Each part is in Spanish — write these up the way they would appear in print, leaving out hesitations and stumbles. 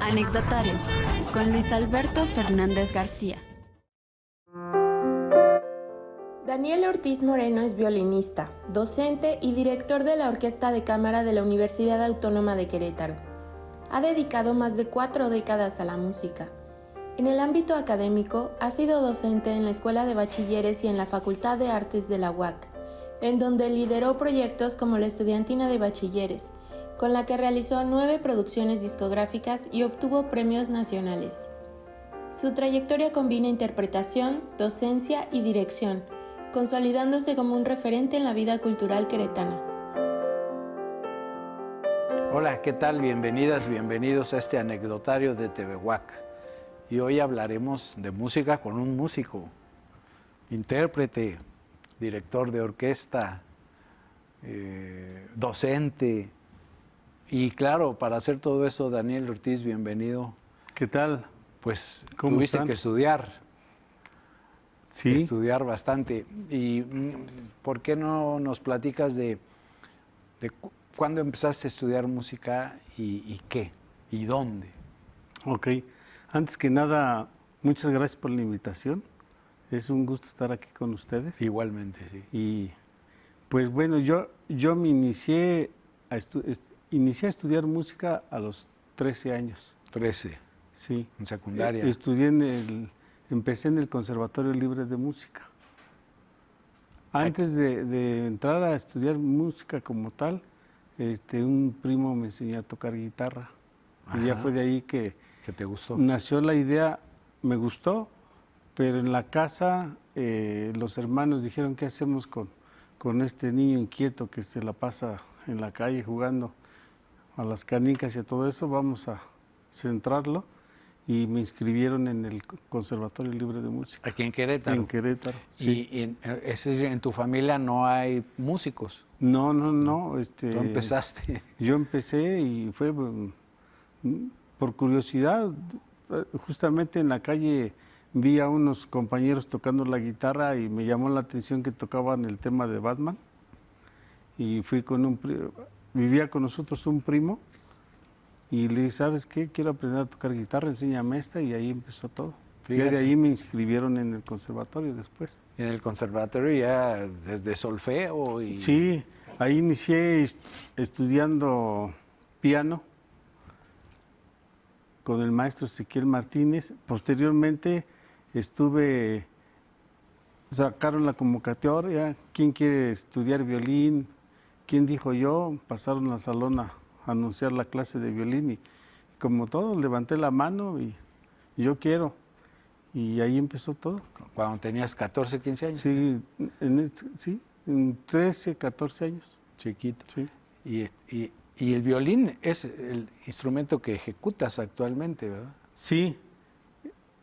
Anecdotario con Luis Alberto Fernández García. Daniel Ortiz Moreno es violinista, docente y director de la Orquesta de Cámara de la Universidad Autónoma de Querétaro. Ha dedicado más de 4 décadas a la música. En el ámbito académico, ha sido docente en la Escuela de Bachilleres y en la Facultad de Artes de la UAC, en donde lideró proyectos como la Estudiantina de Bachilleres, con la que realizó 9 producciones discográficas y obtuvo premios nacionales. Su trayectoria combina interpretación, docencia y dirección, consolidándose como un referente en la vida cultural queretana. Hola, ¿qué tal? Bienvenidas, bienvenidos a este anecdotario de TV UAC. Y hoy hablaremos de música con un músico, intérprete, director de orquesta, docente. Y claro, para hacer todo eso, Daniel Ortiz, bienvenido. ¿Qué tal? Pues ¿Cómo tuviste están? que estudiar. Sí. Estudiar bastante. ¿Y por qué no nos platicas de cuándo empezaste a estudiar música y qué? ¿Y dónde? Ok. Antes que nada, muchas gracias por la invitación. Es un gusto estar aquí con ustedes. Igualmente, sí. Y pues bueno, yo me inicié a estudiar música a los 13 años. 13, Sí. en secundaria. Empecé en el Conservatorio Libre de Música. Antes de entrar a estudiar música como tal, un primo me enseñó a tocar guitarra. Ajá. Y ya fue de ahí que ¿Qué te gustó? nació la idea, me gustó, pero en la casa los hermanos dijeron, ¿qué hacemos con este niño inquieto que se la pasa en la calle jugando a las canicas y a todo eso? Vamos a centrarlo, y me inscribieron en el Conservatorio Libre de Música. Aquí en Querétaro. En Querétaro, sí. ¿Y en tu familia no hay músicos? No. Tú empezaste. Yo empecé y fue por curiosidad. Justamente en la calle vi a unos compañeros tocando la guitarra y me llamó la atención que tocaban el tema de Batman. Y fui vivía con nosotros un primo y le dije, ¿sabes qué? Quiero aprender a tocar guitarra, enséñame esta, y ahí empezó todo. Fíjate. Y de ahí me inscribieron en el conservatorio después. ¿En el conservatorio ya desde solfeo? Sí, ahí inicié estudiando piano con el maestro Ezequiel Martínez. Posteriormente sacaron la convocatoria, ¿quién quiere estudiar violín? ¿Quién dijo yo? Pasaron al salón a anunciar la clase de violín y como todo, levanté la mano y yo quiero. Y ahí empezó todo. Cuando tenías 14, 15 años. Sí, en 13, 14 años. Chiquito. Sí. Y el violín es el instrumento que ejecutas actualmente, ¿verdad? Sí.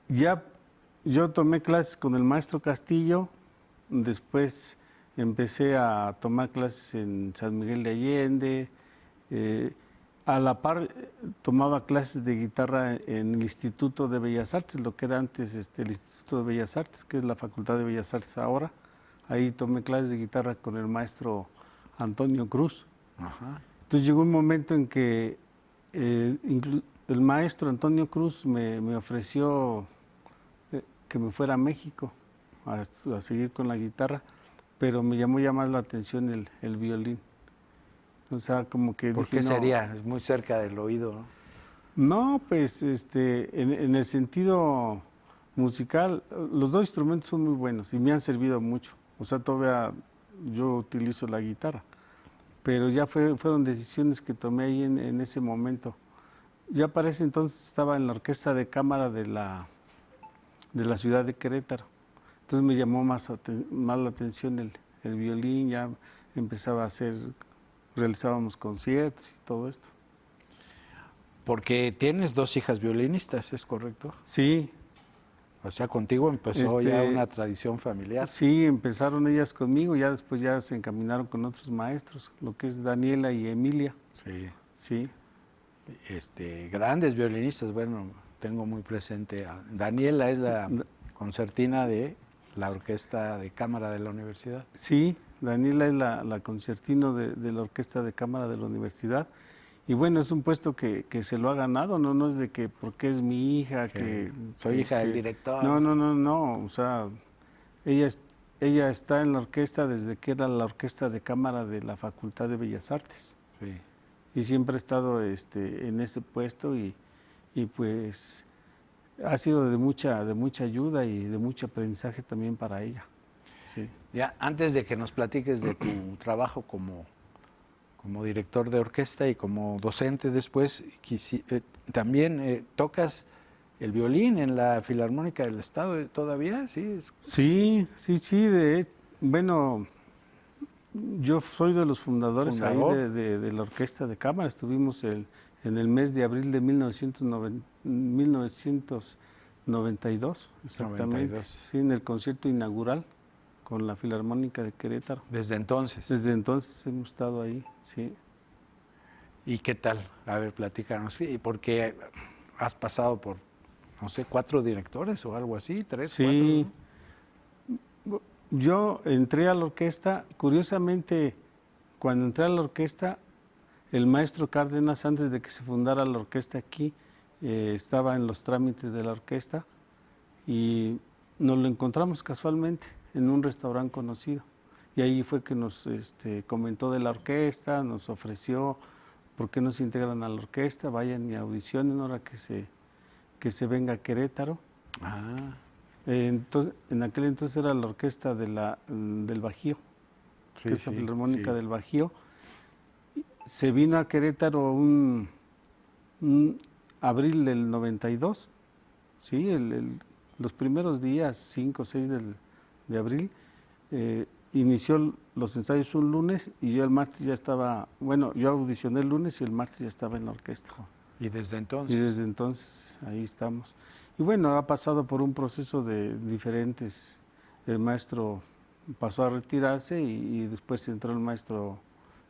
Ya yo tomé clases con el maestro Castillo, después empecé a tomar clases en San Miguel de Allende. A la par tomaba clases de guitarra en el Instituto de Bellas Artes, lo que era antes el Instituto de Bellas Artes, que es la Facultad de Bellas Artes ahora. Ahí tomé clases de guitarra con el maestro Antonio Cruz. Ajá. Entonces llegó un momento en que el maestro Antonio Cruz me ofreció que me fuera a México a seguir con la guitarra, pero me llamó ya más la atención el violín. O sea, como que ¿Por dije, qué no, sería? Es muy cerca del oído, ¿no? No, pues en el sentido musical, los dos instrumentos son muy buenos y me han servido mucho. O sea, todavía yo utilizo la guitarra, pero ya fueron decisiones que tomé ahí en ese momento. Ya para ese entonces estaba en la Orquesta de Cámara de la ciudad de Querétaro. Entonces me llamó más la atención el violín, ya empezaba realizábamos conciertos y todo esto. Porque tienes 2 hijas violinistas, ¿es correcto? Sí. O sea, contigo empezó ya una tradición familiar. Sí, empezaron ellas conmigo, ya después ya se encaminaron con otros maestros, lo que es Daniela y Emilia. Sí. Sí. Grandes violinistas, bueno, tengo muy presente. Daniela es la concertina de la Orquesta de Cámara de la Universidad. Sí, Daniela es la concertino de la Orquesta de Cámara de la Universidad Y bueno, es un puesto que se lo ha ganado, no es de que porque es mi hija, que soy hija del director. No, o sea, ella está en la orquesta desde que era la orquesta de cámara de la Facultad de Bellas Artes. Sí. Y siempre ha estado en ese puesto y pues ha sido de mucha ayuda y de mucho aprendizaje también para ella. Sí. Ya, antes de que nos platiques de tu trabajo como director de orquesta y como docente después, también tocas el violín en la Filarmónica del Estado todavía, ¿sí? Sí. Bueno, yo soy de los fundadores ahí de la Orquesta de Cámara. Estuvimos en el mes de abril de 1992, exactamente. 92. Sí, en el concierto inaugural con la Filarmónica de Querétaro. Desde entonces. Desde entonces hemos estado ahí, sí. ¿Y qué tal? A ver, platícanos. Sí, porque has pasado por, no sé, 4 directores o algo así, 3, sí. 4. Yo entré a la orquesta, curiosamente, cuando entré a la orquesta, el maestro Cárdenas, antes de que se fundara la orquesta aquí, estaba en los trámites de la orquesta y nos lo encontramos casualmente en un restaurante conocido. Y ahí fue que nos comentó de la orquesta, nos ofreció por qué no se integran a la orquesta, vayan y audicionen ahora que se venga a Querétaro. Ah. Entonces, en aquel entonces era la orquesta del Bajío, Sí, que es la sí, Filarmónica sí. del Bajío. Se vino a Querétaro un abril del 92, ¿sí? Los primeros días, 5 o 6 de abril, inició los ensayos un lunes y yo el martes ya estaba, bueno, yo audicioné el lunes y el martes ya estaba en la orquesta. ¿Y desde entonces? Y desde entonces ahí estamos. Y bueno, ha pasado por un proceso de diferentes. El maestro pasó a retirarse y después entró el maestro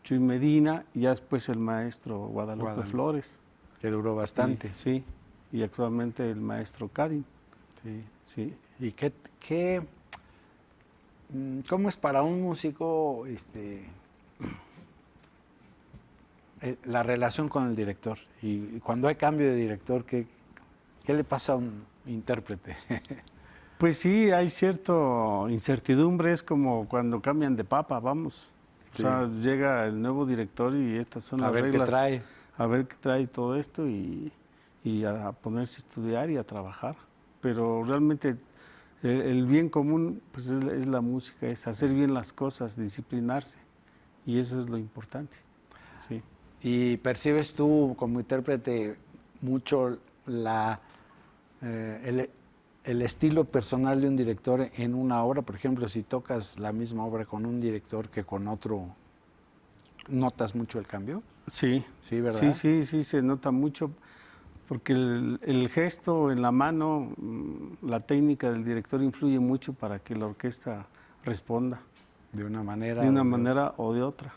Chuy Medina y ya después el maestro Guadalupe Flores. Que duró bastante. Sí, y actualmente el maestro Cadín. Sí. Sí. ¿Y cómo es para un músico la relación con el director? Y cuando hay cambio de director, ¿qué le pasa a un intérprete? Pues sí, hay cierta incertidumbre, es como cuando cambian de papa, vamos. Sí. O sea, llega el nuevo director y estas son las reglas. A ver qué trae. A ver qué trae todo esto y a ponerse a estudiar y a trabajar. Pero realmente el bien común pues es la música, es hacer bien las cosas, disciplinarse. Y eso es lo importante. Sí. ¿Y percibes tú como intérprete mucho el estilo personal de un director en una obra? Por ejemplo, si tocas la misma obra con un director que con otro, ¿notas mucho el cambio? Sí. Sí, ¿verdad? Sí, se nota mucho porque el gesto en la mano, la técnica del director influye mucho para que la orquesta responda. De una manera. De una manera o de otra,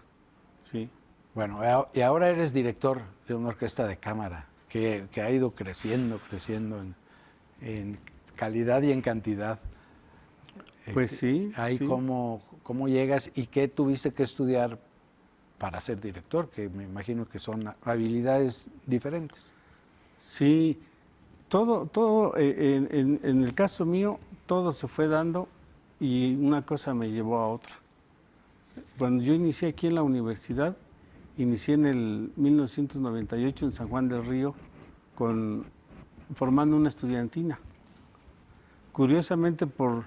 sí. Bueno, y ahora eres director de una orquesta de cámara que ha ido creciendo en calidad y en cantidad. Pues sí. Ahí sí. ¿Cómo llegas y qué tuviste que estudiar para ser director? Que me imagino que son habilidades diferentes. Sí, todo en el caso mío, todo se fue dando y una cosa me llevó a otra. Cuando yo inicié aquí en la universidad, inicié en el 1998 en San Juan del Río formando una estudiantina. Curiosamente, por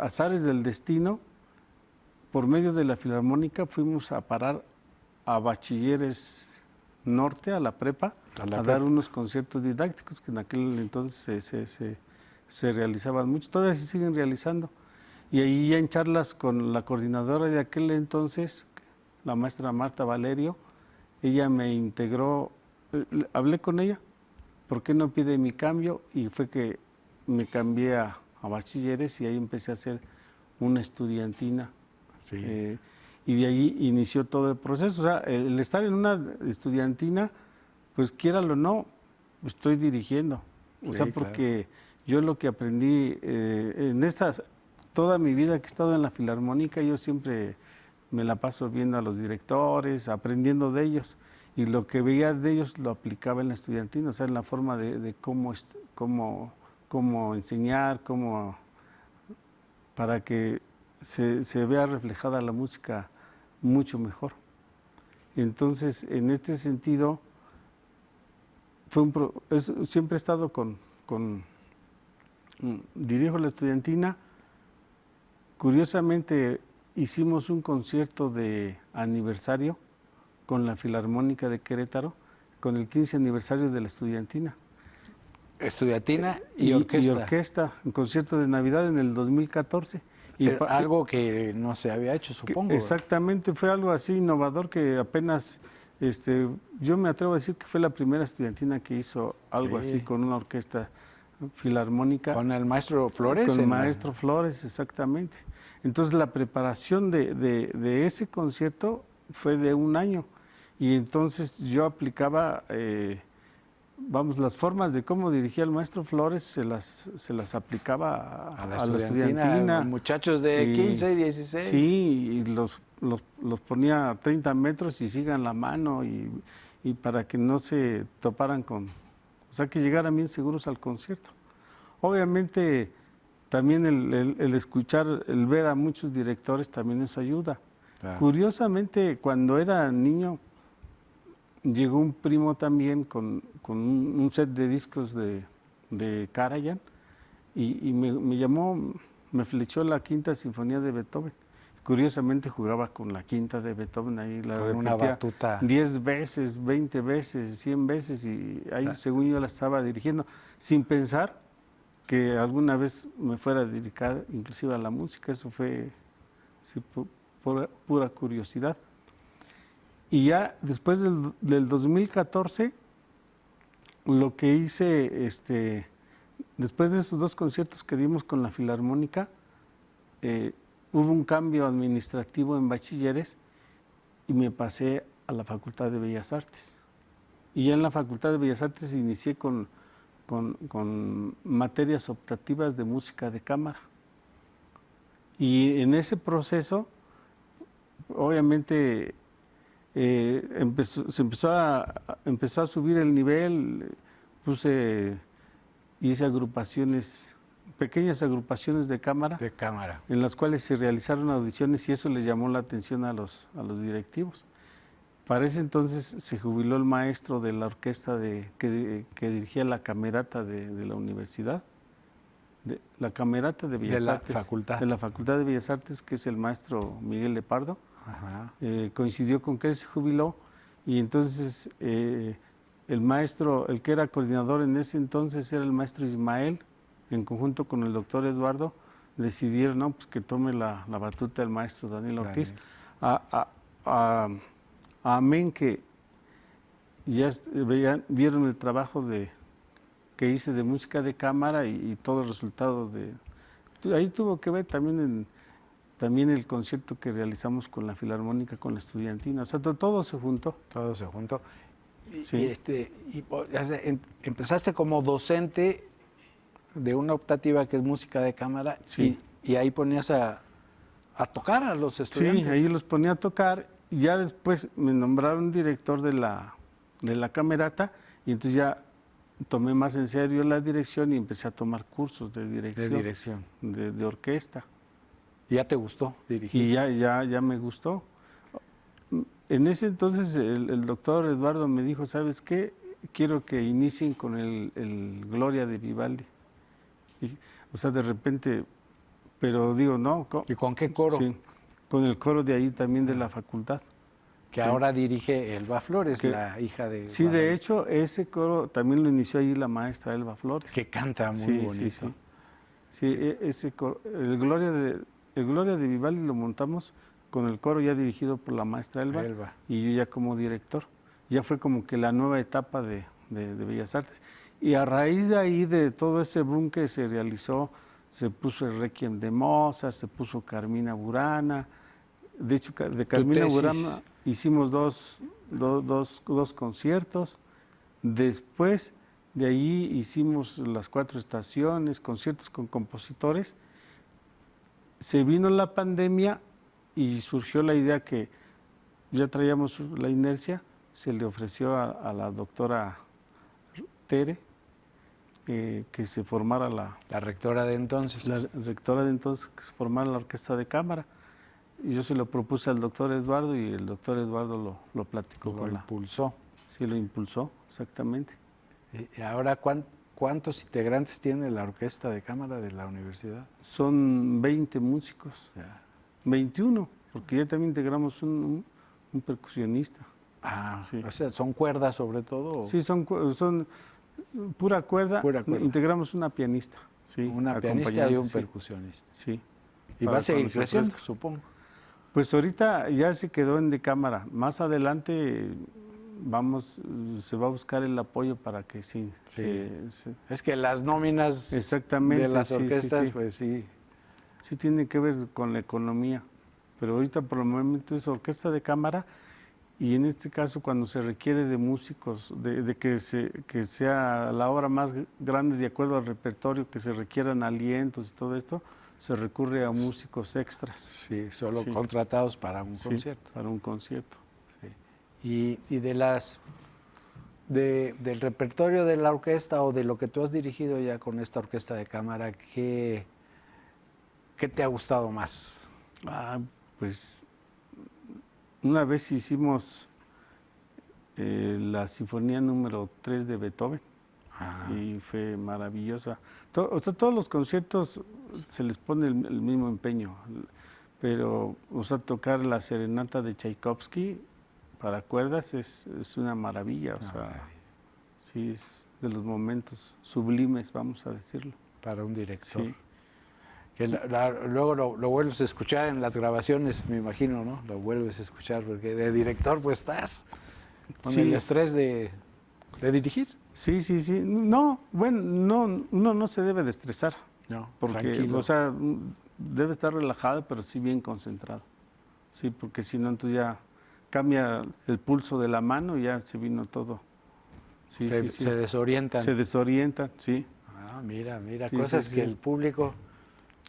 azares del destino, por medio de la Filarmónica fuimos a parar a Bachilleres Norte, a la prepa, a dar unos conciertos didácticos que en aquel entonces se realizaban mucho, todavía se siguen realizando. Y ahí ya en charlas con la coordinadora de aquel entonces, la maestra Marta Valerio, ella me integró, hablé con ella, ¿por qué no pide mi cambio? Y fue que me cambié a Bachilleres y ahí empecé a hacer una estudiantina. Sí. Y de ahí inició todo el proceso. O sea, el estar en una estudiantina, pues quiéralo o no, estoy dirigiendo. O sea, porque yo lo que aprendí toda mi vida que he estado en la Filarmónica, yo siempre me la paso viendo a los directores, aprendiendo de ellos. y lo que veía de ellos lo aplicaba en la estudiantina, o sea, en la forma de cómo enseñar, para que se vea reflejada la música mucho mejor. Entonces, en este sentido, siempre he estado dirijo la estudiantina. Curiosamente, hicimos un concierto de aniversario con la Filarmónica de Querétaro, con el 15 aniversario de la estudiantina. Estudiantina y orquesta. Y orquesta, un concierto de Navidad en el 2014. Algo que no se había hecho, supongo. Exactamente, fue algo así innovador que apenas, yo me atrevo a decir que fue la primera estudiantina que hizo algo así con una orquesta filarmónica. Con el maestro Flores. Con el maestro Flores, exactamente. Entonces la preparación de ese concierto fue de un año y entonces yo aplicaba, las formas de cómo dirigía el maestro Flores se las aplicaba a la estudiantina. Muchachos de 15, 16. Sí, y los ponía a 30 metros y sigan la mano y para que no se toparan o sea, que llegaran bien seguros al concierto. Obviamente, también el escuchar, el ver a muchos directores también eso ayuda. Claro. Curiosamente, cuando era niño, llegó un primo también con un set de discos de Karajan y me llamó, me flechó la Quinta Sinfonía de Beethoven. Curiosamente jugaba con la Quinta de Beethoven, ahí la repetía una batuta 10 veces, 20 veces, 100 veces y ahí según yo la estaba dirigiendo, sin pensar que alguna vez me fuera a dedicar inclusive a la música. Eso fue sí, pura curiosidad. Y ya después del 2014, lo que hice, después de esos 2 conciertos que dimos con la Filarmónica, hubo un cambio administrativo en bachilleres y me pasé a la Facultad de Bellas Artes. Y ya en la Facultad de Bellas Artes inicié con materias optativas de música de cámara. Y en ese proceso, obviamente, empezó a subir el nivel, hice agrupaciones, pequeñas agrupaciones de cámara, en las cuales se realizaron audiciones y eso les llamó la atención a los directivos. Para ese entonces se jubiló el maestro de la orquesta que dirigía la camerata de la universidad, la camerata de Bellas Artes, de la Facultad de Bellas Artes, que es el maestro Miguel Lepardo. Coincidió con que él se jubiló y entonces el maestro, el que era coordinador en ese entonces era el maestro Ismael, en conjunto con el doctor Eduardo, decidieron pues que tome la batuta el maestro Daniel Ortiz. Amén que ya vieron el trabajo que hice de música de cámara y todo el resultado ahí tuvo que ver también el concierto que realizamos con la Filarmónica, con la estudiantina. O sea, todo se juntó. Todo se juntó. Sí. Empezaste como docente de una optativa que es música de cámara, sí. y ahí ponías a tocar a los estudiantes. Sí, ahí los ponía a tocar y ya después me nombraron director de la camerata y entonces ya tomé más en serio la dirección y empecé a tomar cursos de dirección. De orquesta. ¿Y ya te gustó dirigir? Y ya me gustó. En ese entonces el doctor Eduardo me dijo, ¿sabes qué? Quiero que inicien con el Gloria de Vivaldi. O sea, de repente, pero digo, no. ¿Y con qué coro? Sí, con el coro de ahí también de la facultad. Que ahora dirige Elba Flores, la hija de... Sí, de hecho, ese coro también lo inició ahí la maestra Elba Flores. Que canta muy bonito. Sí, ese coro, el Gloria de Vivaldi lo montamos con el coro ya dirigido por la maestra Elba. Y yo ya como director. Ya fue como que la nueva etapa de Bellas Artes. Y a raíz de ahí, de todo ese boom que se realizó, se puso el Requiem de Mozart, se puso Carmina Burana. De hecho, de Carmina Burana hicimos dos conciertos. Después de ahí hicimos las 4 estaciones, conciertos con compositores. Se vino la pandemia y surgió la idea que ya traíamos la inercia, se le ofreció a la doctora Tere que se formara La rectora de entonces. la rectora de entonces, que se formara la orquesta de cámara. Y yo se lo propuse al doctor Eduardo y el doctor Eduardo lo platicó Lo con impulsó. Sí, lo impulsó, exactamente. Y ahora, ¿cuántos integrantes tiene la orquesta de cámara de la universidad? Son 20 músicos, Ya. 21, porque ya también integramos un percusionista. Ah, Sí. o sea, ¿son cuerdas sobre todo? Sí, son pura cuerda. Pura cuerda. Integramos una pianista. Sí, Una pianista y acompañante, un sí. percusionista. Sí. Y va Para a seguir cuando se creciendo, ofrezca. supongo. Pues ahorita ya se quedó en de cámara. Más adelante se va a buscar el apoyo para que sí. Sí. Es que las nóminas Exactamente, de las sí, sí, orquestas, sí. pues sí. Sí tiene que ver con la economía. Pero ahorita por el momento es orquesta de cámara y en este caso cuando se requiere de músicos, de que sea la obra más grande de acuerdo al repertorio, que se requieran alientos y todo esto, se recurre a músicos extras. Sí, solo Sí. contratados para un Sí, concierto. para un concierto. Sí. Y del repertorio de la orquesta o de lo que tú has dirigido ya con esta orquesta de cámara, ¿qué te ha gustado más? Pues una vez hicimos la sinfonía número 3 de Beethoven y fue maravillosa. O sea, todos los conciertos se les pone el mismo empeño, pero tocar la serenata de Tchaikovsky para cuerdas es una maravilla. O sea, sí, es de los momentos sublimes, vamos a decirlo. Para un director. Sí. Que luego lo vuelves a escuchar en las grabaciones, me imagino, ¿no? Lo vuelves a escuchar porque de director pues estás con Sí. el estrés de dirigir. Sí, sí, sí. No, bueno, no, uno no se debe de estresar. No, Porque, tranquilo. o sea, debe estar relajado, pero sí bien concentrado. Sí, porque si no, entonces ya cambia el pulso de la mano y ya se vino todo. Sí, sí, sí. Se desorientan. Se desorientan, sí. Mira, Sí, cosas sí, que sí. el público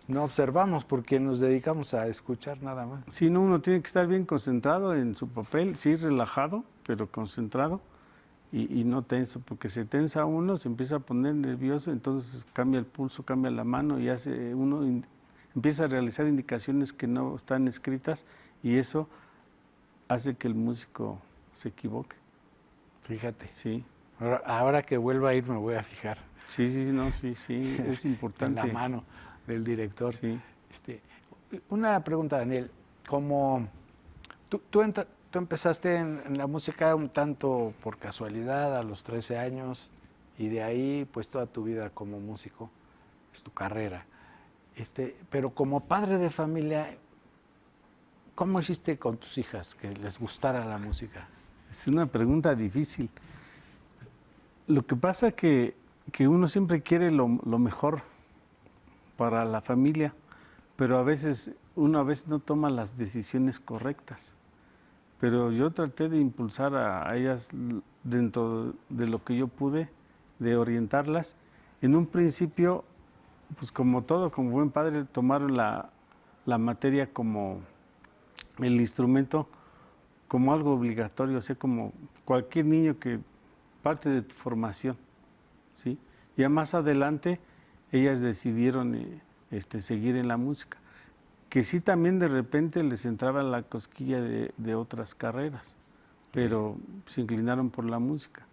no observamos porque nos dedicamos a escuchar nada más. Sí, no, uno tiene que estar bien concentrado en su papel, sí, relajado, pero concentrado y no tenso, porque se tensa uno, se empieza a poner nervioso, entonces cambia el pulso, cambia la mano y empieza a realizar indicaciones que no están escritas y eso hace que el músico se equivoque. Fíjate. Sí, Ahora que vuelva a ir me voy a fijar sí, sí, no, sí, sí, es importante. en la mano del director. Sí. Una pregunta, Daniel. Como tú empezaste en la música un tanto por casualidad a los 13 años y de ahí pues toda tu vida como músico es tu carrera. Pero como padre de familia, ¿cómo hiciste con tus hijas que les gustara la música? Es una pregunta difícil. Lo que pasa que uno siempre quiere lo mejor para la familia, pero uno a veces no toma las decisiones correctas. Pero yo traté de impulsar a ellas dentro de lo que yo pude, de orientarlas. En un principio, pues como todo, como buen padre, tomaron la materia como el instrumento, como algo obligatorio, o sea, como cualquier niño que parte de tu formación, ¿sí? Ya más adelante, ellas decidieron seguir en la música, que sí también de repente les entraba la cosquilla de otras carreras, pero se inclinaron por la música.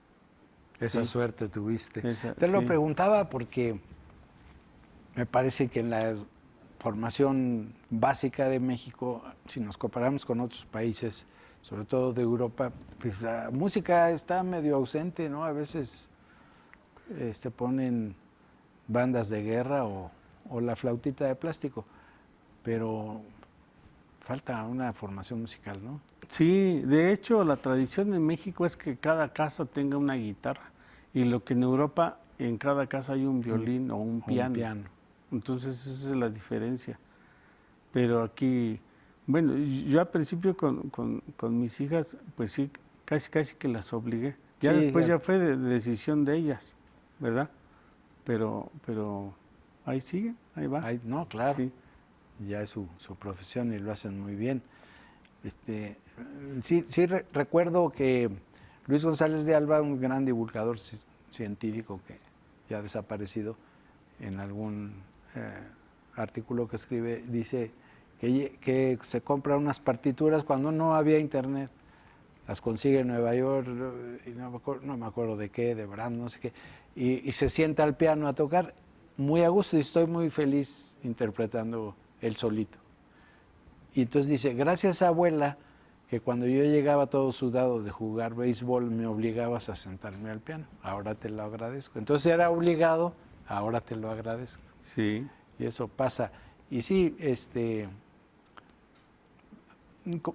Esa Sí. suerte tuviste. Esa, Te lo sí. preguntaba porque me parece que en la formación básica de México, si nos comparamos con otros países, sobre todo de Europa, pues la música está medio ausente, ¿no? A veces ponen bandas de guerra o la flautita de plástico, pero falta una formación musical, ¿no? Sí, de hecho la tradición en México es que cada casa tenga una guitarra y lo que en Europa en cada casa hay un violín o un piano. Entonces esa es la diferencia. Pero aquí, bueno, yo al principio con mis hijas, pues sí, casi que las obligué. Ya Sí, después ya. ya fue de decisión de ellas, ¿verdad? Pero ahí siguen, ahí va. No, claro. Sí. Ya es su profesión y lo hacen muy bien. Sí recuerdo que Luis González de Alba, un gran divulgador científico que ya ha desaparecido, en algún artículo que escribe, dice que se compra unas partituras cuando no había internet. Las consigue en Nueva York, y no me acuerdo de qué, de Brahms, no sé qué, y se sienta al piano a tocar muy a gusto y estoy muy feliz interpretando él solito. Y entonces dice, gracias abuela, que cuando yo llegaba todo sudado de jugar béisbol me obligabas a sentarme al piano, ahora te lo agradezco. Entonces era obligado, ahora te lo agradezco. Sí. Y eso pasa. Y sí,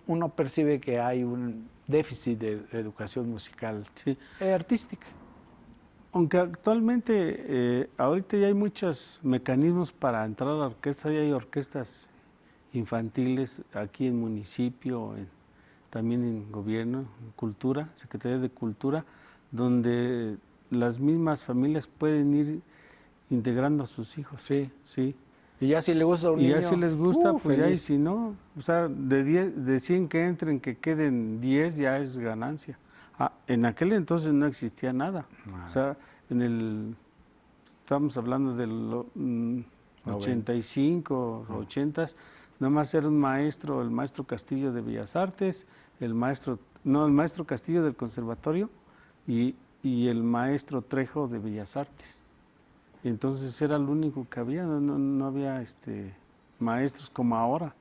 uno percibe que hay un déficit de educación musical, Sí. Artística. Aunque actualmente, ahorita ya hay muchos mecanismos para entrar a la orquesta, ya hay orquestas infantiles aquí en municipio, también en gobierno, en cultura, Secretaría de Cultura, donde las mismas familias pueden ir integrando a sus hijos. Sí. Sí. Y ya si le gusta a un Y niño, ya si les gusta, pues ya, y feliz. si no, o sea, de 100 que entren, que queden 10, ya es ganancia. En aquel entonces no existía nada. O sea, estamos hablando del 85, 80, nomás era un maestro, el maestro Castillo de Bellas Artes, el maestro Castillo del Conservatorio y el maestro Trejo de Bellas Artes. Entonces era lo único que había, no había maestros como ahora.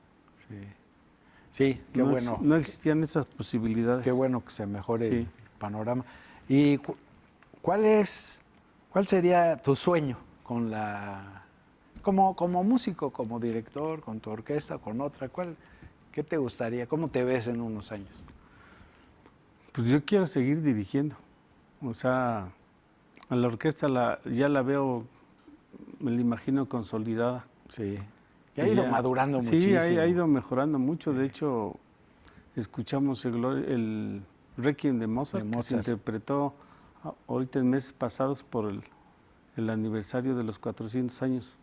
Sí, qué bueno. No existían esas posibilidades. Qué bueno que se mejore Sí. el panorama. ¿Y cuál sería tu sueño con como músico, como director, con tu orquesta, con otra? ¿Qué te gustaría? ¿Cómo te ves en unos años? Pues yo quiero seguir dirigiendo. O sea, a la orquesta ya la veo, me la imagino consolidada. Sí. Y ha ido madurando sí, muchísimo. Sí, ha ido mejorando mucho. De hecho, escuchamos el Requiem de Mozart, que se interpretó ahorita en meses pasados por el aniversario de los 400 años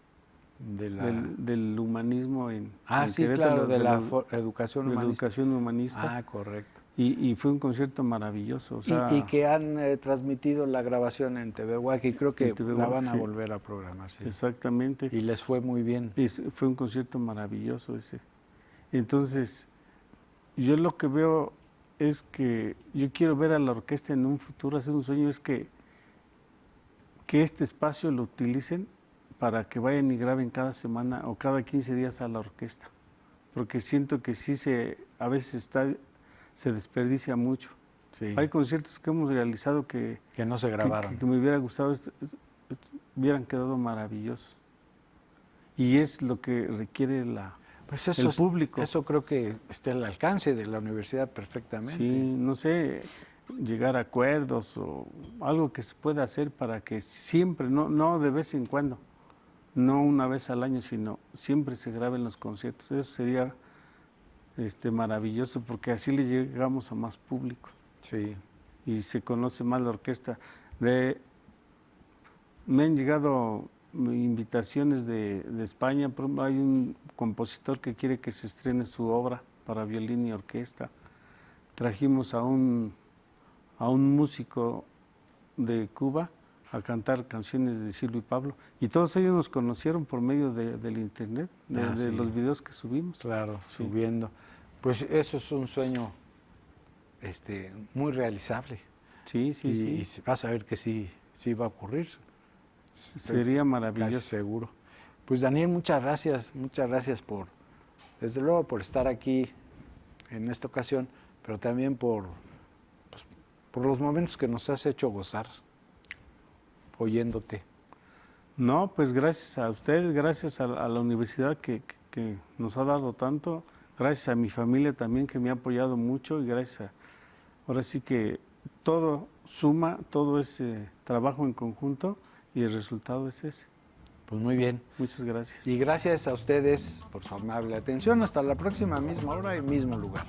del humanismo en sí, Querétaro, claro, de la educación humanista. Educación humanista. Ah, correcto. Y fue un concierto maravilloso. O sea, y que han transmitido la grabación en TV Huac y creo que la van a sí. volver a programar. Sí. Exactamente. Y les fue muy bien. Fue un concierto maravilloso ese. Entonces, yo lo que veo es que yo quiero ver a la orquesta en un futuro, hacer un sueño, es que este espacio lo utilicen para que vayan y graben cada semana o cada 15 días a la orquesta. Porque siento que sí a veces se desperdicia mucho. Sí. Hay conciertos que hemos realizado que no se grabaron. Que me hubiera gustado, hubieran quedado maravillosos. Y es lo que requiere el público. Eso creo que está al alcance de la universidad perfectamente. Sí, no sé, llegar a acuerdos o algo que se pueda hacer para que siempre, no de vez en cuando, no una vez al año, sino siempre se graben los conciertos. Eso sería maravilloso porque así le llegamos a más público. Sí. Y se conoce más la orquesta. Me han llegado invitaciones de España. Por ejemplo, hay un compositor que quiere que se estrene su obra para violín y orquesta. Trajimos a un músico de Cuba a cantar canciones de Silvio y Pablo. Y todos ellos nos conocieron por medio del internet, de los videos que subimos. Claro, sí. Subiendo. Pues eso es un sueño muy realizable. Sí, sí, y vas a ver que sí va a ocurrir. Sería maravilloso. Casi seguro. Pues Daniel, muchas gracias desde luego por estar aquí en esta ocasión, pero también por los momentos que nos has hecho gozar oyéndote. No, pues gracias a ustedes, gracias a la universidad que nos ha dado tanto, gracias a mi familia también que me ha apoyado mucho y ahora sí que todo suma, todo ese trabajo en conjunto y el resultado es ese. Pues muy bien. Muchas gracias. Y gracias a ustedes por su amable atención. Hasta la próxima misma hora y mismo lugar.